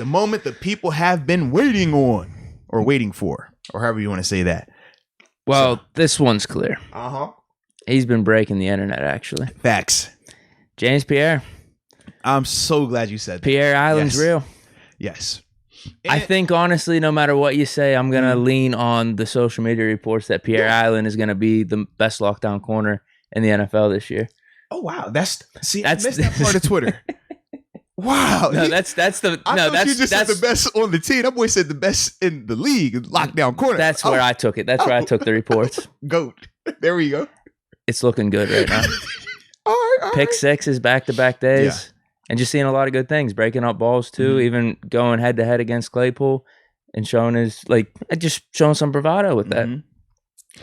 The moment the people have been waiting on or waiting for, or however you want to say that. Well, this one's clear. Uh-huh. He's been breaking the internet, actually. Facts. James Pierre. I'm so glad you said that. Pierre Island's real. Yes. I think, honestly, no matter what you say, I'm going to lean on the social media reports that Pierre Island is going to be the best lockdown corner in the NFL this year. Oh, wow. I missed that part of Twitter. Wow. No, that's you just said the best on the team. That boy said the best in the league, lockdown corner. That's where I took it. That's where I took the reports. Goat. There we go. It's looking good right now. All right. Pick sixes back-to-back days. Yeah. And just seeing a lot of good things, breaking up balls too, even going head-to-head against Claypool and showing some bravado with that.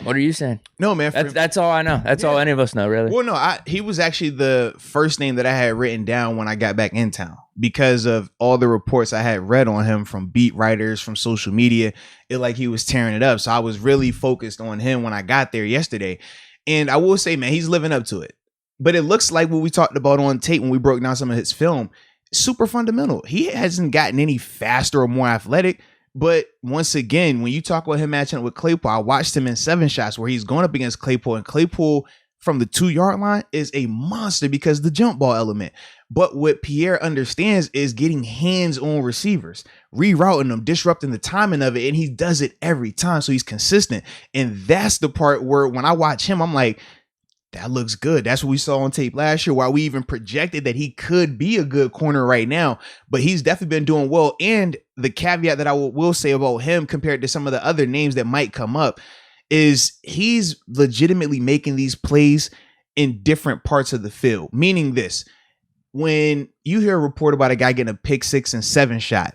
What are you saying? No, man. That's all I know. That's all any of us know, really. Well, no, he was actually the first name that I had written down when I got back in town because of all the reports I had read on him from beat writers, from social media. He was tearing it up. So I was really focused on him when I got there yesterday. And I will say, man, he's living up to it. But it looks like what we talked about on tape when we broke down some of his film, super fundamental. He hasn't gotten any faster or more athletic. But once again, when you talk about him matching up with Claypool, I watched him in 7 shots where he's going up against Claypool, and Claypool from the 2-yard line is a monster because of the jump ball element. But what Pierre understands is getting hands on receivers, rerouting them, disrupting the timing of it, and he does it every time. So he's consistent. And that's the part where when I watch him, I'm like, that looks good. That's what we saw on tape last year, while we even projected that he could be a good corner right now. But he's definitely been doing well. And the caveat that I will say about him compared to some of the other names that might come up is he's legitimately making these plays in different parts of the field. Meaning this, when you hear a report about a guy getting a pick 6 and 7 shot,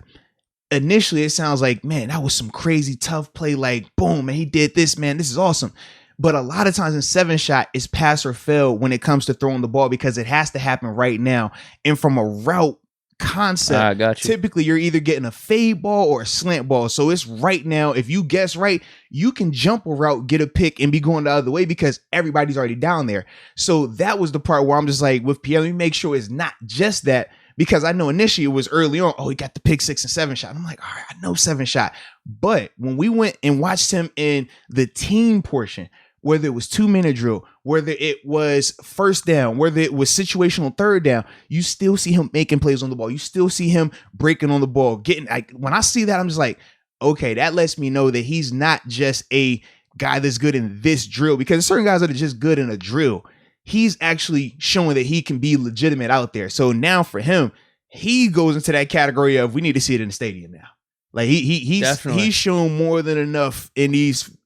initially it sounds like, man, that was some crazy tough play. Like, boom, man, he did this, man. This is awesome. But a lot of times in 7 shot, it's pass or fail when it comes to throwing the ball because it has to happen right now. And from a route concept, typically you're either getting a fade ball or a slant ball. So it's right now. If you guess right, you can jump a route, get a pick, and be going the other way because everybody's already down there. So that was the part where I'm just like, with Pierre, let me make sure it's not just that. Because I know initially it was early on, he got the pick 6 and 7 shot. I'm like, all right, I know 7 shot. But when we went and watched him in the team portion, whether it was 2-minute drill, whether it was first down, whether it was situational third down, you still see him making plays on the ball. You still see him breaking on the ball. When I see that, I'm just like, okay, that lets me know that he's not just a guy that's good in this drill, because there's certain guys that are just good in a drill. He's actually showing that he can be legitimate out there. So now for him, he goes into that category of we need to see it in the stadium now. Like he's shown more than enough in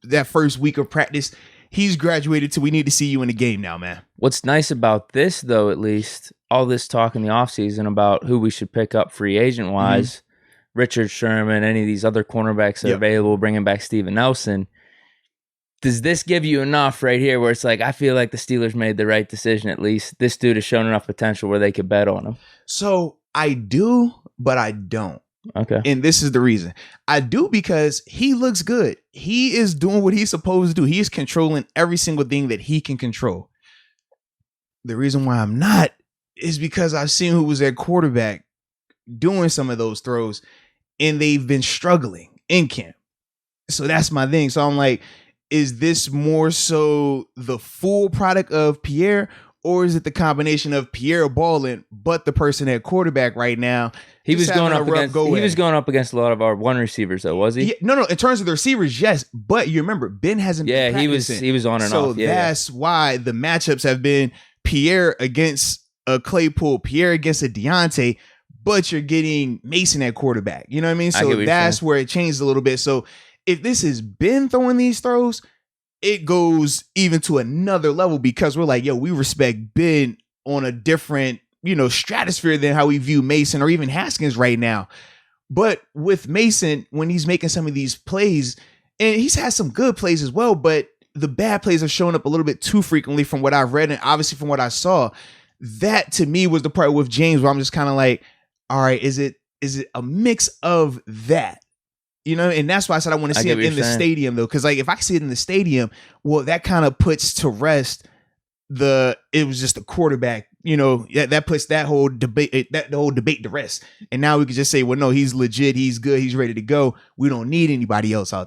that first week of practice. He's graduated to we need to see you in the game now, man. What's nice about this, though, at least, all this talk in the offseason about who we should pick up free agent-wise, Richard Sherman, any of these other cornerbacks that are available, bringing back Steven Nelson, does this give you enough right here where it's like, I feel like the Steelers made the right decision at least? This dude has shown enough potential where they could bet on him. So I do, but I don't. Okay. And this is the reason. I do because he looks good. He is doing what he's supposed to do. He is controlling every single thing that he can control. The reason why I'm not is because I've seen who was their quarterback doing some of those throws, and they've been struggling in camp. So that's my thing. So I'm like, is this more so the full product of Pierre, or is it the combination of Pierre balling, but the person at quarterback right now? He was going up against a lot of our one receivers, though, was he? Yeah, no. In terms of the receivers, yes. But you remember, Ben hasn't been practicing. he was on and off. So that's why the matchups have been Pierre against a Claypool, Pierre against a Deontay, but you're getting Mason at quarterback. You know what I mean? So that's where it changed a little bit. So if this is Ben throwing these throws, it goes even to another level because we're like, yo, we respect Ben on a different, stratosphere than how we view Mason or even Haskins right now. But with Mason, when he's making some of these plays, and he's had some good plays as well, but the bad plays have shown up a little bit too frequently from what I've read and obviously from what I saw. That to me was the part with James where I'm just kind of like, all right, is it a mix of that? And that's why I said I want to see him in the stadium, though, because if I see it in the stadium, well, that kind of puts to rest it was just a quarterback that puts that whole debate to rest. And now we can just say, well, no, he's legit, he's good, he's ready to go. We don't need anybody else out there.